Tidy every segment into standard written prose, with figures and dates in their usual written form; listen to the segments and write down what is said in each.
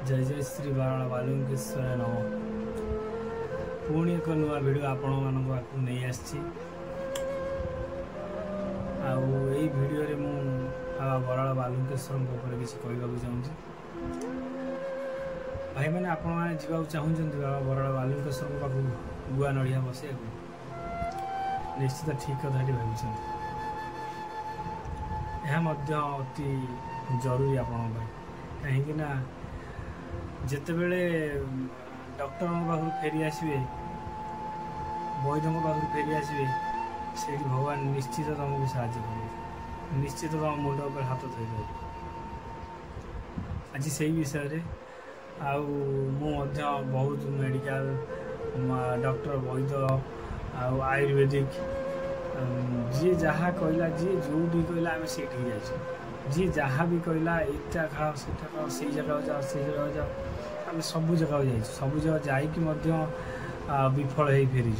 जय जय श्री बाराला बालुकेश्वर नम। पुणी एक नुआ भिडियो आपण मानक पाखु नहीं आसी। यही भिडियो रे मु बाबा बराला बालुकेश्वर किसी कहवाक चाहूँगी। भाई मैंने आपण मैंने जावाक चाहूँगी बाबा बराला बालुकेश्वर पाखु गुआ नड़िया बसैया निश्चित ठीक कथाटी भाई यह अति जरूरी आपण कहीं जिते बड़े डॉक्टर पाखु फेरी आसवे वैद्य पाखु फेरी आसवे से भगवान निश्चित तुमको साहय करेंगे, निश्चित तुम मुंड पर हाथ धोई आज से विषय बहुत मेडिकल डॉक्टर वैद्य आयुर्वेदिक जी जहाँ कहला जी जो भी कहला आम से जी जहाँ भी कहला इटा खाओ सीटा खाओ से जगह जाओ से जगह जाओ आम सबू जगह जा सब जगह जा विफल हो फेरी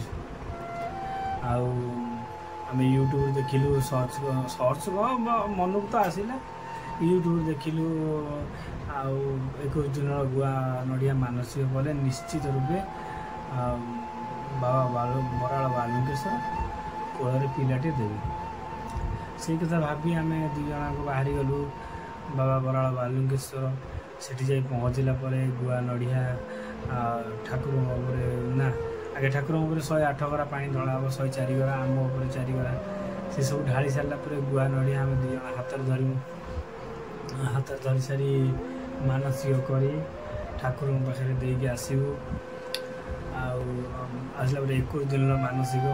आम यूट्यूब देखिलु सर्च सर्च मन को तो आसला यूट्यूब देखिलु 21 दिन गुआ नड़िया मानसिक बोले निश्चित रूपे बाबा बराला बालुकेश्वर कोल पिलाटे देवे से कथा भाभी आम दी जन को बाहरी गलु बाबा बराला बालुकेश्वर सेठी जाई पहुँचला गुआ नड़िया ठाकुर ना आगे ठाकुर 108 गरा पानी ढला हम 104 गरा आम उपर 4 गरा से सब ढाली सारा गुआ नड़िया आम दी जन हाथ धरी सारी मानसिक कर ठाकुर पाखे देकी आसबू आसला 21 दिन मानसिक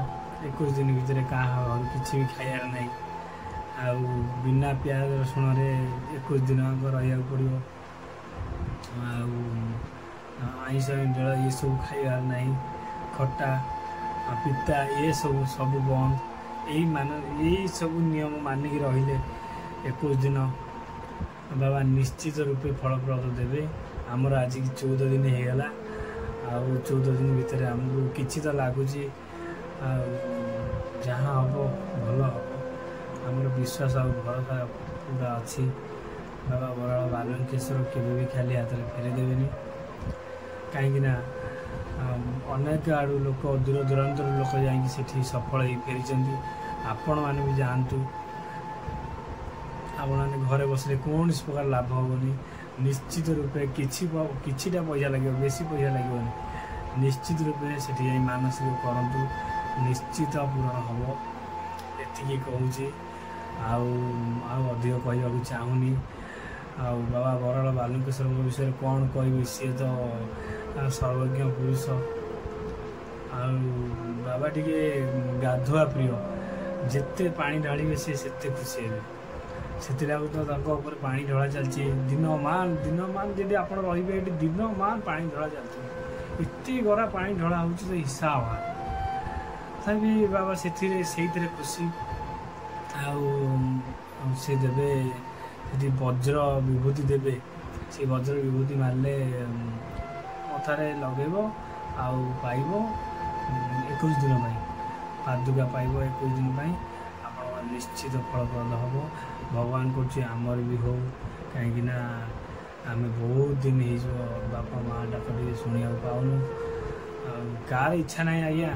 21 दिन भितर क्या घर किसी भी खाइबार ना बिना प्याज रसुण 21 दिन रहा पड़ो आईष इंडल ये सब खाइबार ना खट्टा पिता ये सब बंद यही सब नियम मानिक रहिले 21 दिन बाबा निश्चित रूपे फलप्रद देवे। आमर आज 14 दिन होगला 14 दिन भितर आमको किसी तो लगुच जहाँ हम भल हम आमर विश्वास आ भरोसा पूरा अच्छी बाबा बराला बालुकेश्वर केवे भी खाली हाथ में फेरी देवेनि कहीं अनेक आड़ू लोक दूर दूरांतर लोक जा सफल हो फेरी आपण मैंने भी जातु आपण मैंने घरे बसले कौन प्रकार लाभ हेनी निश्चित रूपे किछिटा पैसा लगे बेसी पैसा लगे निश्चित रूपे से मानसिक करूँ निश्चित पूरण हम एति कहूँ अधिक कहवाक चाहूनी बाबा बराला बालुकेश्वर विषय कौन कह सी तो सर्वज्ञ पुरुष बाबा टी गाधुआ प्रिय जिते पानी ढालिए सी से खुशी हे से तो पानी ढला चलती दिन मान जब आप रे दिन मान पानी ढला चलती एत गरा पानी ढला हो तो हिसाब तथापि बाबा से खुशी से देवे वज्र विभूति देवे से वज्र विभूति मारे मथारे लगेब पाइब 21 दिन पादुका पाइब 21 दिन आप निश्चित फलप्रद हम भगवान करमर भी हो कहीं आम बहुत दिन हो बापा माँ डाक शुणा पाऊनु कार इच्छा ना आज्ञा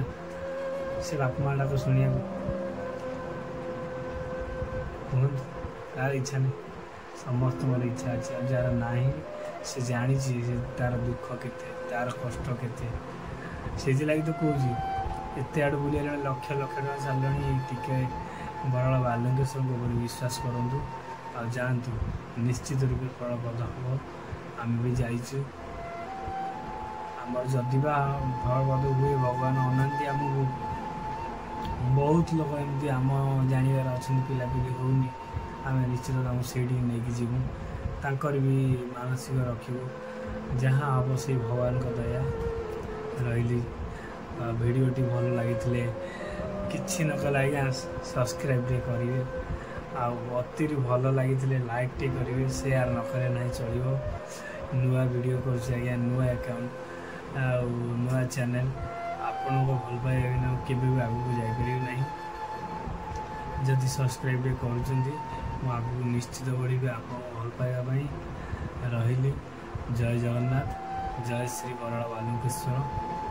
से बापा माँ डाक शुणा कहतु कार इच्छा नहीं समस्त इच्छा अच्छे जार ना से जानी तार दुख केते तार कष्ट केते से लगी तो कौच एत आड़ बुले लक्ष लक्ष टाँग सारे टिके बराला बालुकेश्वर ऊपर विश्वास करूँ आ जातु निश्चित रूपे फलप्रद हम आम भी जाइचु आमर जदि फलप्रद हुए भगवान अनाती आमको बहुत लोग एमती आम जानवर अच्छा पिलापिली होनी आम निश्चित से नहीं जीवु तांकर भी मानसिक रखू जहाँ हम से भगवान का दया रही भिडियोटी भल लगी किसी न कल आज्ञा सब्सक्राइब करेंगे अति भल लगी लाइक टे करेंगे शेयर न करे ना चलो नुआ वीडियो कर नुआ अकाउंट नुआ चैनल आपण को भल पाइबा बिना केवे भी आगू जापर ना जदि सब्सक्राइब कर आगू निश्चित बढ़ी आप भल पाइबापी रही ଜୟ ଜଗନ୍ନାଥ, ଜୟ ଶ୍ରୀ ବରାଳ ବାଲୁକେଶ୍ୱର।